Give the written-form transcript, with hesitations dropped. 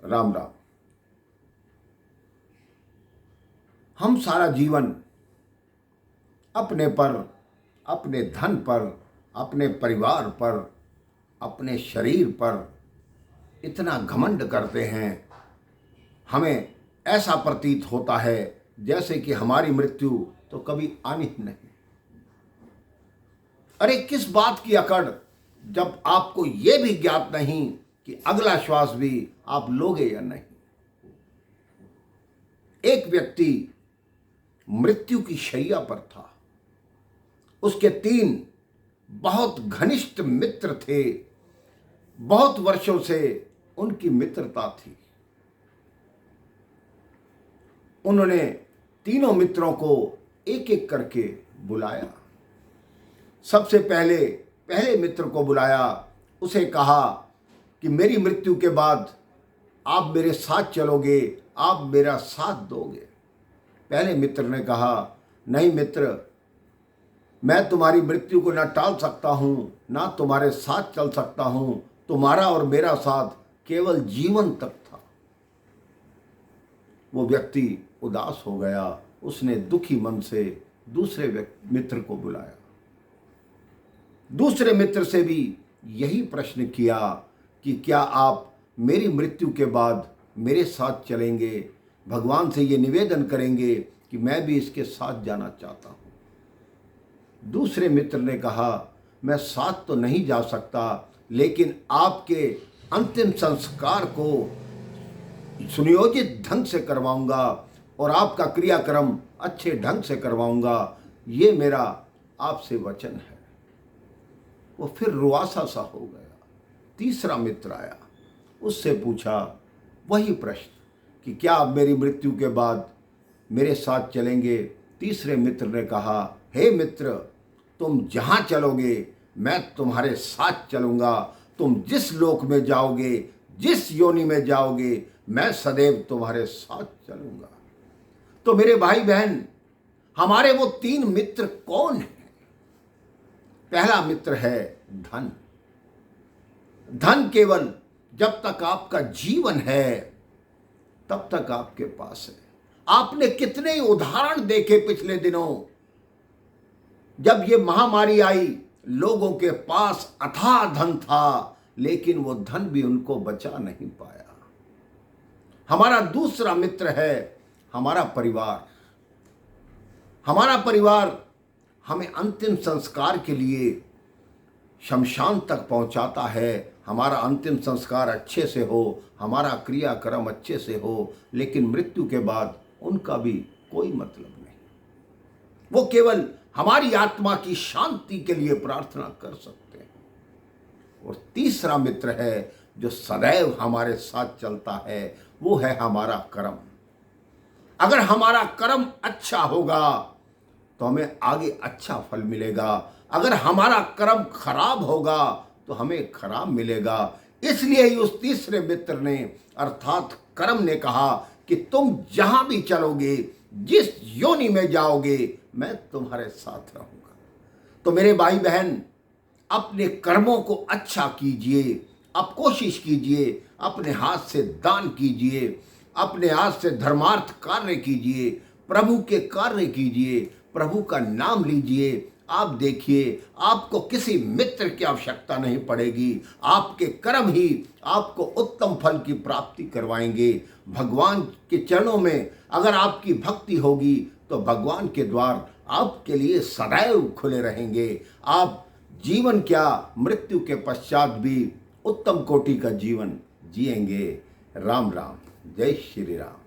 राम राम। हम सारा जीवन अपने पर, अपने धन पर, अपने परिवार पर, अपने शरीर पर इतना घमंड करते हैं, हमें ऐसा प्रतीत होता है जैसे कि हमारी मृत्यु तो कभी आनी ही नहीं। अरे किस बात की अकड़, जब आपको यह भी ज्ञात नहीं कि अगला श्वास भी आप लोगे या नहीं। एक व्यक्ति मृत्यु की शैया पर था। उसके 3 बहुत घनिष्ठ मित्र थे। बहुत वर्षों से उनकी मित्रता थी। उन्होंने तीनों मित्रों को एक एक करके बुलाया। सबसे पहले मित्र को बुलाया। उसे कहा कि मेरी मृत्यु के बाद आप मेरे साथ चलोगे, आप मेरा साथ दोगे। पहले मित्र ने कहा, नहीं मित्र, मैं तुम्हारी मृत्यु को न टाल सकता हूँ, ना तुम्हारे साथ चल सकता हूँ। तुम्हारा और मेरा साथ केवल जीवन तक था। वो व्यक्ति उदास हो गया। उसने दुखी मन से दूसरे मित्र को बुलाया। दूसरे मित्र से भी यही प्रश्न किया कि क्या आप मेरी मृत्यु के बाद मेरे साथ चलेंगे, भगवान से ये निवेदन करेंगे कि मैं भी इसके साथ जाना चाहता हूँ। दूसरे मित्र ने कहा, मैं साथ तो नहीं जा सकता, लेकिन आपके अंतिम संस्कार को सुनियोजित ढंग से करवाऊंगा और आपका क्रियाक्रम अच्छे ढंग से करवाऊंगा। ये मेरा आपसे वचन है। वो फिर रुआसा सा हो गया। तीसरा मित्र आया। उससे पूछा वही प्रश्न कि क्या आप मेरी मृत्यु के बाद मेरे साथ चलेंगे। तीसरे मित्र ने कहा, हे मित्र, तुम जहाँ चलोगे मैं तुम्हारे साथ चलूँगा। तुम जिस लोक में जाओगे, जिस योनि में जाओगे, मैं सदैव तुम्हारे साथ चलूँगा। तो मेरे भाई बहन, हमारे वो 3 मित्र कौन हैं? पहला मित्र है धन। धन केवल जब तक आपका जीवन है तब तक आपके पास है। आपने कितने ही उदाहरण देखे पिछले दिनों। जब ये महामारी आई, लोगों के पास अथाह धन था, लेकिन वो धन भी उनको बचा नहीं पाया। हमारा दूसरा मित्र है हमारा परिवार। हमारा परिवार हमें अंतिम संस्कार के लिए शमशान तक पहुंचाता है। हमारा अंतिम संस्कार अच्छे से हो, हमारा क्रियाक्रम अच्छे से हो, लेकिन मृत्यु के बाद उनका भी कोई मतलब नहीं। वो केवल हमारी आत्मा की शांति के लिए प्रार्थना कर सकते हैं। और तीसरा मित्र है जो सदैव हमारे साथ चलता है, वो है हमारा कर्म। अगर हमारा कर्म अच्छा होगा तो हमें आगे अच्छा फल मिलेगा। अगर हमारा कर्म खराब होगा तो हमें खराब मिलेगा। इसलिए ही उस तीसरे मित्र ने अर्थात कर्म ने कहा कि तुम जहां भी चलोगे, जिस योनि में जाओगे, मैं तुम्हारे साथ रहूंगा। तो मेरे भाई बहन, अपने कर्मों को अच्छा कीजिए। आप कोशिश कीजिए, अपने हाथ से दान कीजिए, अपने हाथ से धर्मार्थ कार्य कीजिए, प्रभु के कार्य कीजिए, प्रभु का नाम लीजिए। आप देखिए, आपको किसी मित्र की आवश्यकता नहीं पड़ेगी। आपके कर्म ही आपको उत्तम फल की प्राप्ति करवाएंगे। भगवान के चरणों में अगर आपकी भक्ति होगी तो भगवान के द्वार आपके लिए सदैव खुले रहेंगे। आप जीवन क्या, मृत्यु के पश्चात भी उत्तम कोटि का जीवन जिएंगे। राम राम। जय श्री राम।